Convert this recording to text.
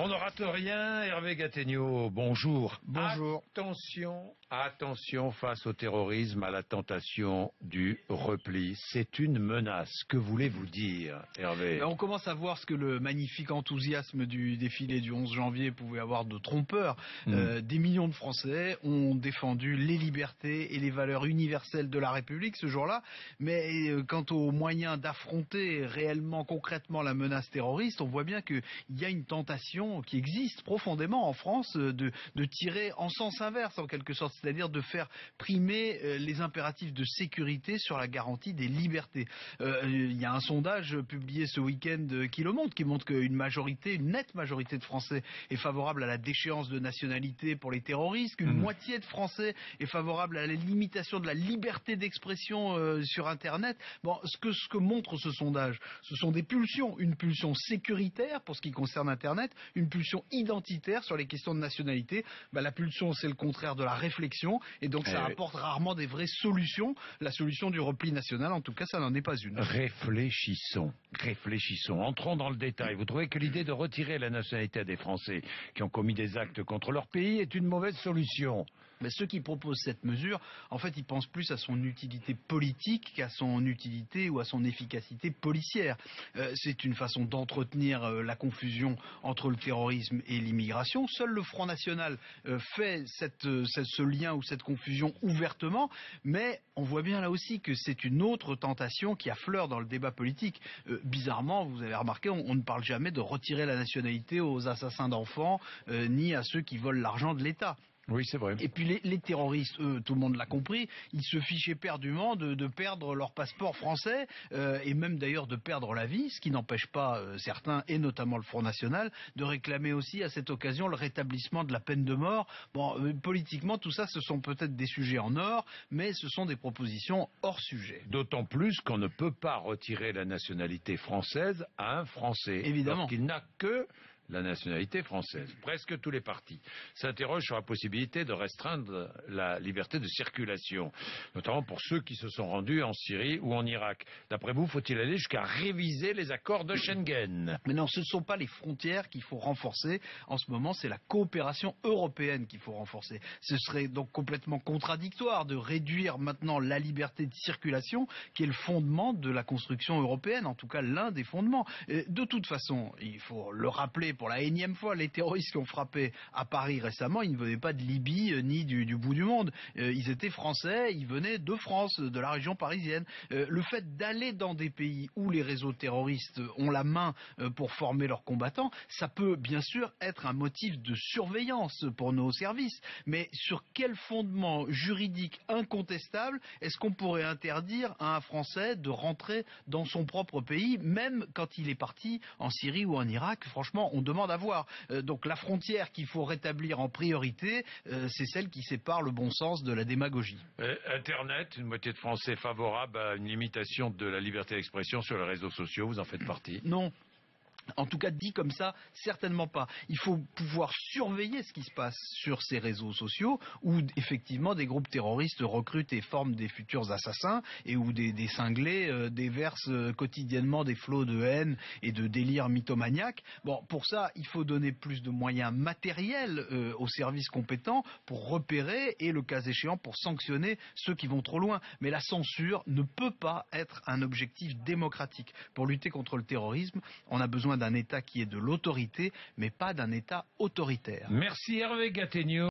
On ne rate rien, Hervé Gattegno, bonjour. Bonjour. Attention face au terrorisme, à la tentation du repli. C'est une menace. Que voulez-vous dire, Hervé? On commence à voir ce que le magnifique enthousiasme du défilé du 11 janvier pouvait avoir de trompeur. Des millions de Français ont défendu les libertés et les valeurs universelles de la République ce jour-là. Mais quant aux moyens d'affronter réellement, concrètement la menace terroriste, on voit bien qu'il y a une tentation qui existe profondément en France de tirer en sens inverse en quelque sorte, c'est-à-dire de faire primer les impératifs de sécurité sur la garantie des libertés. Il y a un sondage publié ce week-end qui le montre, qui montre qu'une majorité, une nette majorité de Français est favorable à la déchéance de nationalité pour les terroristes, qu'une moitié de Français est favorable à la limitation de la liberté d'expression sur Internet. Bon, ce que montre ce sondage, ce sont des pulsions, une pulsion sécuritaire pour ce qui concerne Internet, une pulsion identitaire sur les questions de nationalité. La pulsion, c'est le contraire de la réflexion, et donc ça apporte rarement des vraies solutions. La solution du repli national, en tout cas, ça n'en est pas une. Réfléchissons. Entrons dans le détail. Vous trouvez que l'idée de retirer la nationalité à des Français qui ont commis des actes contre leur pays est une mauvaise solution? Mais ceux qui proposent cette mesure, en fait, ils pensent plus à son utilité politique qu'à son utilité ou à son efficacité policière. C'est une façon d'entretenir la confusion entre le terrorisme et l'immigration. Seul le Front National fait ce lien ou cette confusion ouvertement, mais on voit bien là aussi que c'est une autre tentation qui affleure dans le débat politique. Bizarrement, vous avez remarqué, on ne parle jamais de retirer la nationalité aux assassins d'enfants, ni à ceux qui volent l'argent de l'État. Oui, c'est vrai. Et puis les terroristes, eux, tout le monde l'a compris, ils se fichaient éperdument de perdre leur passeport français, et même d'ailleurs de perdre la vie, ce qui n'empêche pas certains, et notamment le Front National, de réclamer aussi à cette occasion le rétablissement de la peine de mort. Bon, politiquement, tout ça, ce sont peut-être des sujets en or, mais ce sont des propositions hors sujet. D'autant plus qu'on ne peut pas retirer la nationalité française à un Français. Évidemment. Parce qu'il n'a que la nationalité française. Presque tous les partis s'interrogent sur la possibilité de restreindre la liberté de circulation, notamment pour ceux qui se sont rendus en Syrie ou en Irak. D'après vous, faut-il aller jusqu'à réviser les accords de Schengen? Mais non, ce ne sont pas les frontières qu'il faut renforcer. En ce moment, c'est la coopération européenne qu'il faut renforcer. Ce serait donc complètement contradictoire de réduire maintenant la liberté de circulation, qui est le fondement de la construction européenne, en tout cas l'un des fondements. De toute façon, il faut le rappeler pour la énième fois, les terroristes qui ont frappé à Paris récemment, ils ne venaient pas de Libye ni du bout du monde. Ils étaient français, ils venaient de France, de la région parisienne. Le fait d'aller dans des pays où les réseaux terroristes ont la main pour former leurs combattants, ça peut bien sûr être un motif de surveillance pour nos services. Mais sur quel fondement juridique incontestable est-ce qu'on pourrait interdire à un Français de rentrer dans son propre pays, même quand il est parti en Syrie ou en Irak? Franchement, on demande à voir. Donc la frontière qu'il faut rétablir en priorité, c'est celle qui sépare le bon sens de la démagogie. Internet, une moitié de Français favorable à une limitation de la liberté d'expression sur les réseaux sociaux, vous en faites partie? Non. En tout cas, dit comme ça, certainement pas. Il faut pouvoir surveiller ce qui se passe sur ces réseaux sociaux où effectivement des groupes terroristes recrutent et forment des futurs assassins et où des cinglés déversent quotidiennement des flots de haine et de délire mythomaniaque. Bon, pour ça, il faut donner plus de moyens matériels aux services compétents pour repérer et, le cas échéant, pour sanctionner ceux qui vont trop loin. Mais la censure ne peut pas être un objectif démocratique. Pour lutter contre le terrorisme, on a besoin d'un État qui est de l'autorité, mais pas d'un État autoritaire. Merci Hervé Gattegno.